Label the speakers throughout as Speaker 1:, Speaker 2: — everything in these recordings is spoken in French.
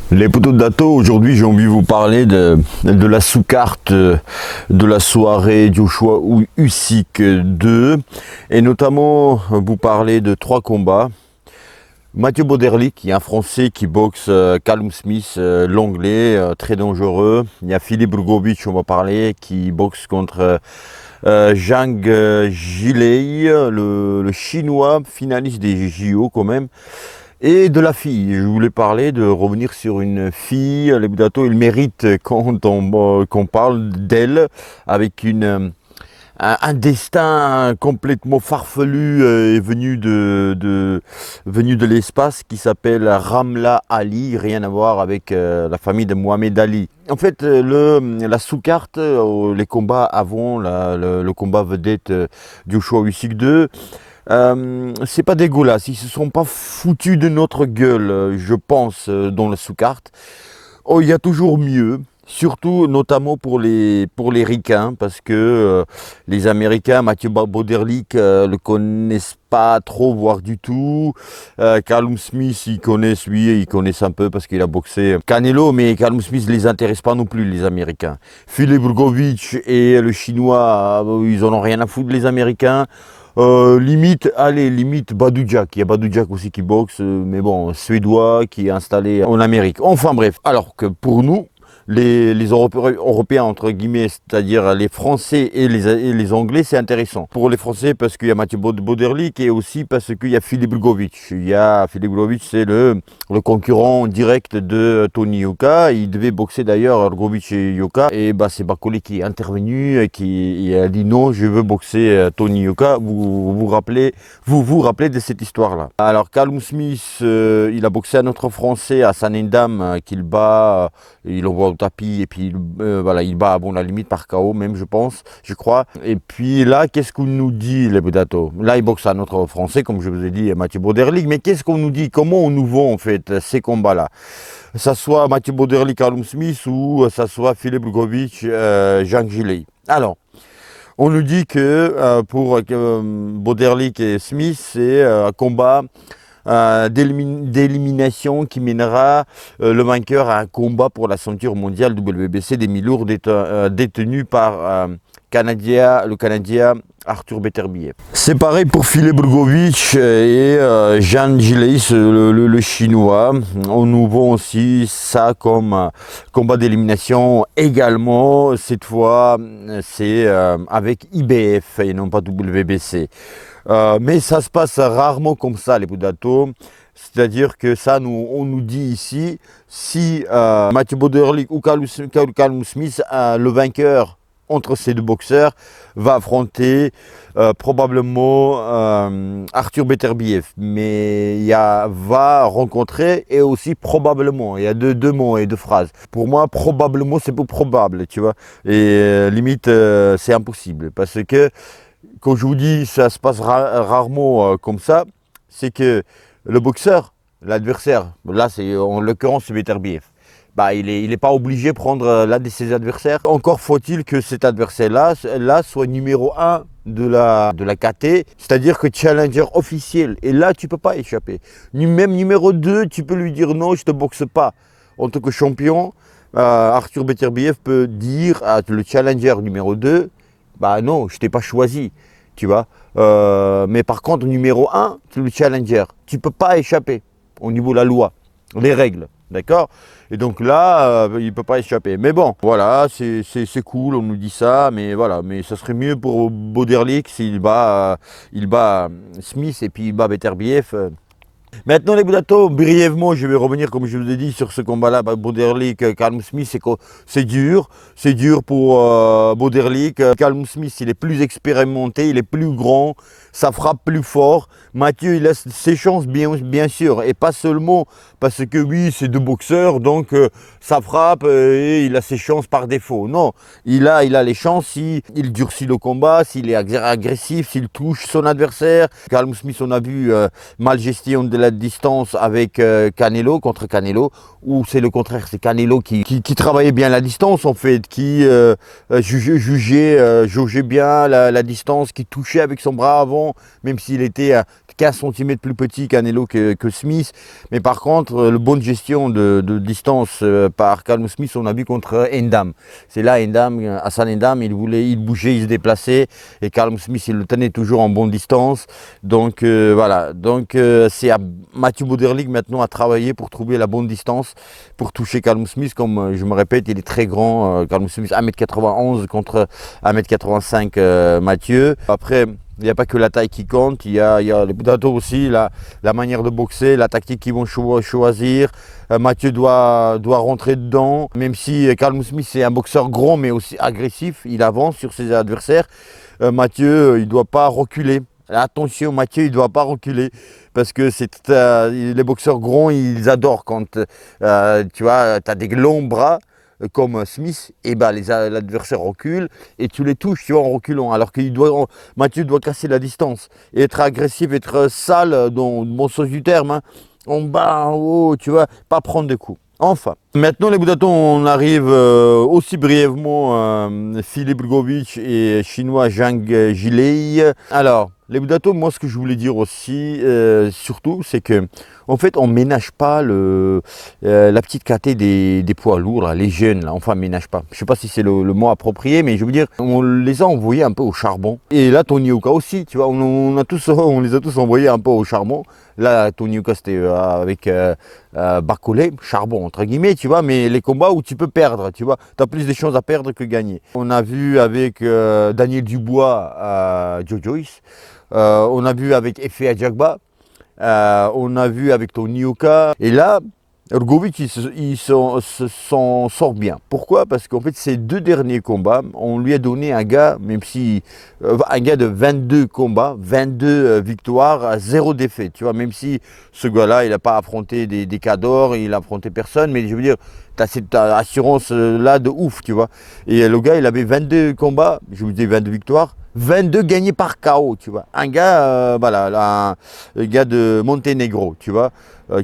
Speaker 1: Les poteaux de Dato, aujourd'hui j'ai envie de vous parler de la sous-carte de la soirée Joshua Usyk 2 et notamment vous parler de 3 combats. Mathieu Boderlich, qui est un Français qui boxe Callum Smith, l'anglais, très dangereux. Il y a Filip Drugovich, on va parler, qui boxe contre Zhang Jilei, le chinois, finaliste des JO quand même. Et de la fille, je voulais parler de revenir sur une fille, les Budato, il mérite qu'on parle d'elle avec un destin complètement farfelu venu de l'espace qui s'appelle Ramla Ali, rien à voir avec la famille de Mohamed Ali. En fait, la sous-carte, les combats avant, le combat vedette Joshua Usyk 2, c'est pas dégueulasse, ils se sont pas foutus de notre gueule, je pense, dans la sous-carte. Oh, il y a toujours mieux, surtout notamment pour les ricains, parce que les Américains, Mathieu Boderlich, le connaissent pas trop, voire du tout. Callum Smith, ils connaissent un peu parce qu'il a boxé Canelo, mais Callum Smith les intéresse pas non plus, les Américains. Filip Drugovich et le Chinois, ils en ont rien à foutre, les Américains. Limite Badou-Jack. Il y a Badou-Jack aussi qui boxe, mais bon, suédois qui est installé en Amérique. Enfin bref, alors que pour nous, les Européens, entre guillemets, c'est-à-dire les Français et les Anglais, c'est intéressant. Pour les Français, parce qu'il y a Mathieu Boderlich et aussi parce qu'il y a Filip Drugovich. Filip Drugovich, c'est le concurrent direct de Tony Yoka. Il devait boxer d'ailleurs Drugovich et Yoka. Et c'est Bakole qui est intervenu et qui a dit non, je veux boxer Tony Yoka. Vous vous rappelez de cette histoire-là. Alors, Callum Smith, il a boxé un autre Français à Sanendam qu'il bat, il l'envoie au tapis et puis il bat à la limite par KO même, je crois. Et puis là, qu'est-ce qu'on nous dit, les Budato? Là, il boxe un autre Français, comme je vous ai dit, Mathieu Boderlich. Mais qu'est-ce qu'on nous dit? Comment on nous vend en fait ces combats-là? Ça soit Mathieu Boderlich, Callum Smith ou ça soit Filip Drugovich, Zhang Jilei. Alors, on nous dit que pour Boderlich et Smith, c'est un combat d'élimination qui mènera le vainqueur à un combat pour la ceinture mondiale WBC des mi-lourds détenu par le Canadien Arthur Beterbiev. C'est pareil pour Filip Drugovich et Zhang Jilei, le chinois. On nous vend aussi ça comme combat d'élimination également. Cette fois, c'est avec IBF et non pas WBC. Mais ça se passe rarement comme ça, les Budato. C'est-à-dire que ça, on nous dit ici, si Mathieu Boderlich ou Callum Smith, le vainqueur entre ces deux boxeurs, va affronter probablement Arthur Beterbiev. Mais va rencontrer et aussi probablement. Il y a deux mots et deux phrases. Pour moi, probablement, c'est pour probable, tu vois. Et limite, c'est impossible. Parce que quand je vous dis ça se passe rarement comme ça, c'est que le boxeur, l'adversaire, là c'est en l'occurrence c'est Beterbiev, il n'est pas obligé de prendre l'un de ses adversaires. Encore faut-il que cet adversaire-là soit numéro 1 de la KT, c'est-à-dire que challenger officiel. Et là, tu ne peux pas échapper. Même numéro 2, tu peux lui dire non, je ne te boxe pas. En tant que champion, Arthur Beterbiev peut dire à le challenger numéro 2, non, je t'ai pas choisi, tu vois. Mais par contre, numéro 1, c'est le challenger. Tu ne peux pas échapper au niveau de la loi, les règles, d'accord? Et donc là, il ne peut pas échapper. Mais bon, voilà, c'est cool, on nous dit ça, mais voilà. Mais ça serait mieux pour Boderlich s'il bat Smith et puis il bat Beterbiev. Maintenant les Budato, brièvement je vais revenir comme je vous ai dit sur ce combat-là, Boderlich, Callum Smith, c'est dur pour Boderlich. Callum Smith il est plus expérimenté, il est plus grand, ça frappe plus fort. Mathieu il a ses chances bien sûr, et pas seulement parce que oui c'est deux boxeurs donc ça frappe et il a ses chances par défaut. Non, il a les chances s'il durcit le combat, s'il est agressif, s'il touche son adversaire. Callum Smith on a vu mal gestion de la distance avec Canelo, contre Canelo, ou c'est le contraire, c'est Canelo qui travaillait bien la distance en fait, qui jaugeait bien la distance, qui touchait avec son bras avant, même s'il était 15 cm plus petit Canelo que Smith. Mais par contre, la bonne gestion de distance par Callum Smith, on a vu contre Endam. C'est là Hassan Endam, il bougeait, il se déplaçait. Et Callum Smith, il le tenait toujours en bonne distance. Donc voilà. Donc c'est à Mathieu Bauderlique maintenant à travailler pour trouver la bonne distance pour toucher Callum Smith. Comme je me répète, il est très grand. Callum Smith 1m91 contre 1m85 Mathieu. Après, il n'y a pas que la taille qui compte, il y a les Budato aussi, la manière de boxer, la tactique qu'ils vont choisir. Mathieu doit rentrer dedans, même si Callum Smith est un boxeur grand mais aussi agressif, il avance sur ses adversaires. Mathieu, il ne doit pas reculer. Attention, Mathieu, il ne doit pas reculer parce que les boxeurs grands, ils adorent quand tu vois, tu as des longs bras comme Smith, et ben l'adversaire recule et tu les touches, tu vois, en reculant. Alors que Mathieu doit casser la distance et être agressif, être sale dans le bon sens du terme, hein. En bas, en haut, tu vois, pas prendre de coups. Enfin, maintenant les Budato, on arrive aussi brièvement Filip Grgović et chinois Zhang Jilei. Alors, les Budato, moi ce que je voulais dire aussi, surtout, c'est que en fait on ménage pas la petite caté des poids lourds, là, les jeunes, là, enfin ménage pas. Je sais pas si c'est le mot approprié, mais je veux dire, on les a envoyés un peu au charbon. Et là, Tony Yoka aussi, tu vois, on les a tous envoyés un peu au charbon. Là, Tony Yoka, c'était avec Bacolé, charbon entre guillemets, tu vois, mais les combats où tu peux perdre, tu vois, tu as plus de chances à perdre que gagner. On a vu avec Daniel Dubois, Joe Joyce, on a vu avec Efe Ajagba, on a vu avec Tony Yoka, et là, Grgović, il s'en sort bien. Pourquoi? Parce qu'en fait, ces deux derniers combats, on lui a donné un gars, même si un gars de 22 combats, 22 victoires, 0 défaite. Tu vois, même si ce gars-là, il n'a pas affronté des cadors, il n'a affronté personne, mais je veux dire, tu as cette assurance-là de ouf, tu vois. Et le gars, il avait 22 combats, je vous dis 22 victoires, 22 gagnés par KO, tu vois. Un gars, voilà, un gars de Monténégro, tu vois,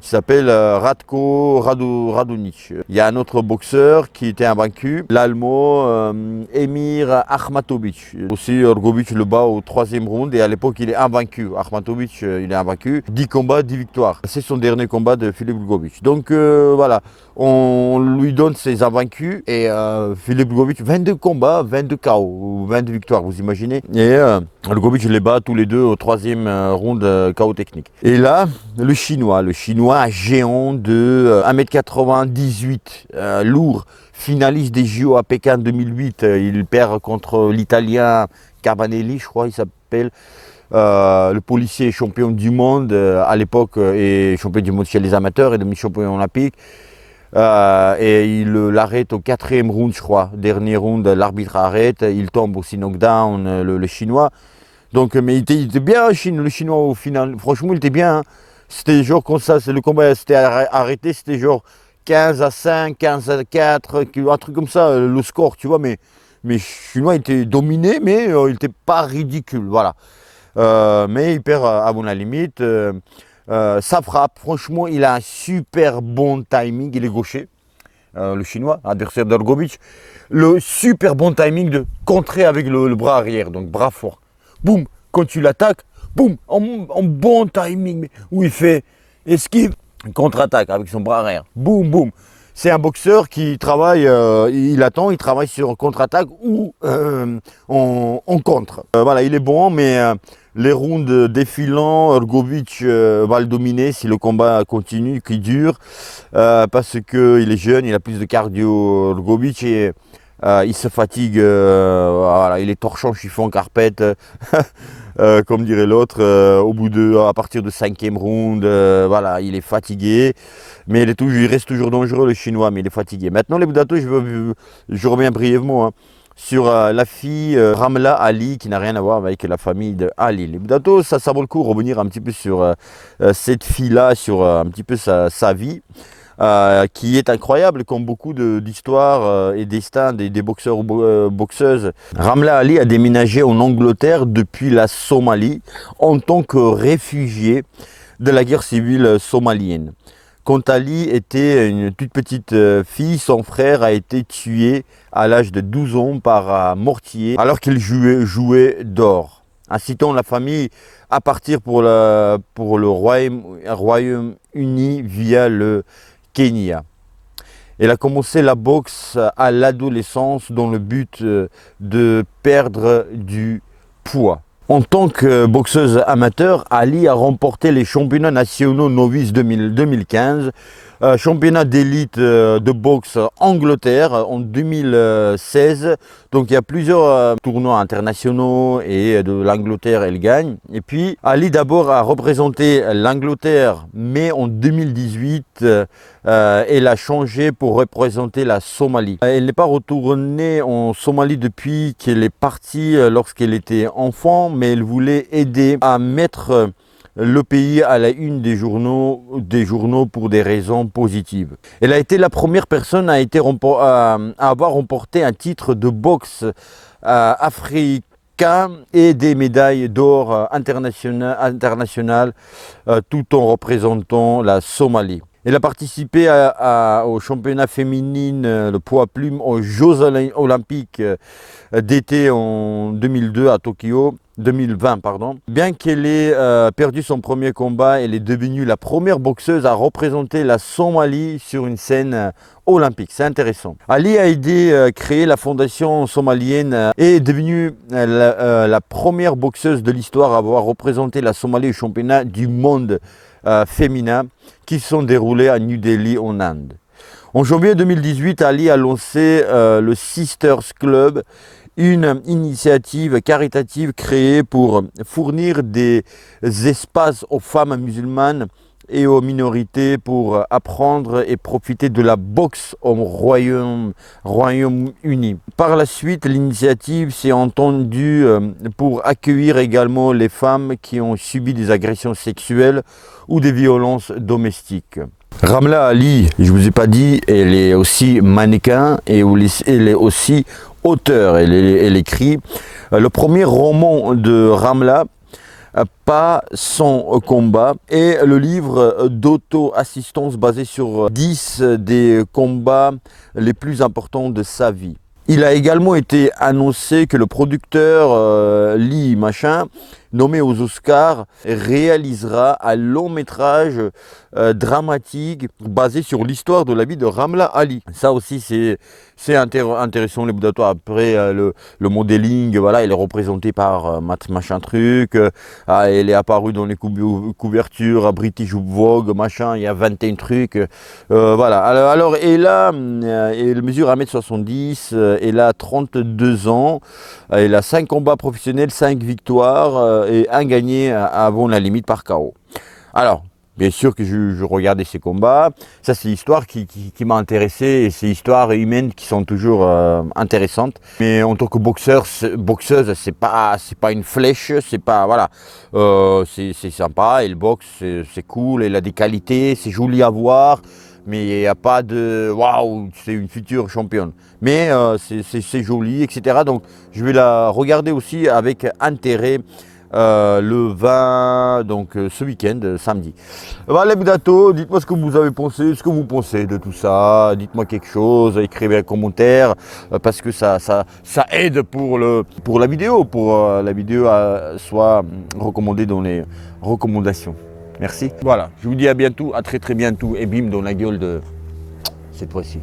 Speaker 1: qui s'appelle Radko Radunic. Il y a un autre boxeur qui était invaincu, l'Allemand Emir Akhmatovic. Aussi, Grgović le bat au 3e round et à l'époque, il est invaincu. Akhmatovic, il est invaincu. 10 combats, 10 victoires. C'est son dernier combat de Filip Grgović. Donc voilà, on lui donne ses invaincus et Filip Grgović, 22 combats, 22 KO, 22 victoires, vous imaginez. Et Grgović les bat tous les deux au 3e round KO technique. Et là, le chinois un géant de 1m98, lourd, finaliste des JO à Pékin 2008. Il perd contre l'Italien Cabanelli, je crois, il s'appelle. Le policier champion du monde à l'époque et champion du monde chez les amateurs et demi-champion olympique. Et il l'arrête au 4e round, je crois. Dernier round, l'arbitre arrête, il tombe aussi knockdown, le chinois. Donc, mais il était bien, le chinois au final. Franchement, il était bien. Hein. C'était genre comme ça, le combat s'était arrêté, c'était genre 15-5, 15-4, un truc comme ça, le score, tu vois. Mais le chinois était dominé, mais il n'était pas ridicule, voilà. Mais il perd avant la limite. Ça frappe, franchement, il a un super bon timing, il est gaucher, le chinois, adversaire de Grgović. Le super bon timing de contrer avec le bras arrière, donc bras fort. Boum, quand tu l'attaques, boum, en bon timing, où il fait esquive, contre-attaque avec son bras arrière. Boum, boum. C'est un boxeur qui travaille, il travaille sur contre-attaque ou en contre. Voilà, il est bon, mais les rounds défilants, Grgović va le dominer si le combat continue, qui dure, parce qu'il est jeune, il a plus de cardio, Grgović, et il se fatigue, voilà, il est torchon, chiffon, carpette, comme dirait l'autre, à partir de 5e round, voilà, il est fatigué, mais il reste toujours dangereux le chinois, mais il est fatigué. Maintenant les Budato, je reviens brièvement sur la fille Ramla Ali, qui n'a rien à voir avec la famille de Ali. Les Budato, ça vaut le coup de revenir un petit peu sur cette fille-là, sur un petit peu sa vie. Qui est incroyable, comme beaucoup d'histoires et destins des boxeurs ou boxeuses. Ramla Ali a déménagé en Angleterre depuis la Somalie en tant que réfugié de la guerre civile somalienne. Quand Ali était une toute petite fille, son frère a été tué à l'âge de 12 ans par un mortier alors qu'il jouait d'or. incitant la famille à partir pour le Royaume-Uni via le Kenya. Elle a commencé la boxe à l'adolescence dans le but de perdre du poids. En tant que boxeuse amateur, Ali a remporté les championnats nationaux novices 2015, championnat d'élite de boxe Angleterre en 2016. Donc il y a plusieurs tournois internationaux et de l'Angleterre elle gagne. Et puis Ali d'abord a représenté l'Angleterre, mais en 2018 elle a changé pour représenter la Somalie. Elle n'est pas retournée en Somalie depuis qu'elle est partie lorsqu'elle était enfant, mais elle voulait aider à mettre le pays à la une des journaux pour des raisons positives. Elle a été la première personne à avoir remporté un titre de boxe africain et des médailles d'or internationales tout en représentant la Somalie. Elle a participé au championnat féminin de poids plume aux Jeux olympiques d'été en 2020 pardon. Bien qu'elle ait perdu son premier combat, elle est devenue la première boxeuse à représenter la Somalie sur une scène olympique. C'est intéressant. Ali a aidé à créer la fondation somalienne et est devenue la première boxeuse de l'histoire à avoir représenté la Somalie au championnat du monde féminin qui sont déroulés à New Delhi en Inde. En janvier 2018, Ali a lancé le Sisters Club, une initiative caritative créée pour fournir des espaces aux femmes musulmanes et aux minorités pour apprendre et profiter de la boxe au Royaume-Uni. Par la suite, l'initiative s'est entendue pour accueillir également les femmes qui ont subi des agressions sexuelles ou des violences domestiques. Ramla Ali, je ne vous ai pas dit, elle est aussi mannequin et elle est aussi auteure. Elle écrit le premier roman de Ramla, Pas sans combat, et le livre d'auto-assistance basé sur 10 des combats les plus importants de sa vie. Il a également été annoncé que le producteur Lee Machin, nommé aux Oscars, réalisera un long métrage dramatique basé sur l'histoire de la vie de Ramla Ali. Ça aussi c'est intéressant, les Bouddhatois. Après le modeling, voilà, elle est représentée par machin truc, elle est apparue dans les couvertures à British Vogue, machin, il y a 21 trucs, voilà. Alors elle mesure 1m70, elle a 32 ans, elle a 5 combats professionnels, 5 victoires et un gagné avant la limite par KO. Alors, bien sûr que je regardais ces combats, ça c'est l'histoire qui m'a intéressé, et c'est histoires humaines qui sont toujours intéressantes. Mais en tant que boxeuse, c'est pas une flèche, c'est pas, voilà, c'est sympa, elle boxe, c'est cool, elle a des qualités, c'est joli à voir. Mais il n'y a pas de waouh, c'est une future championne. Mais c'est joli, etc. Donc je vais la regarder aussi avec intérêt le 20, donc ce week-end, samedi. Voilà les Bouddhatos, dites-moi ce que vous avez pensé, ce que vous pensez de tout ça. Dites-moi quelque chose, écrivez un commentaire, parce que ça aide pour la vidéo, la vidéo soit recommandée dans les recommandations. Merci. Voilà, je vous dis à bientôt, à très bientôt, et bim dans la gueule de cette fois-ci.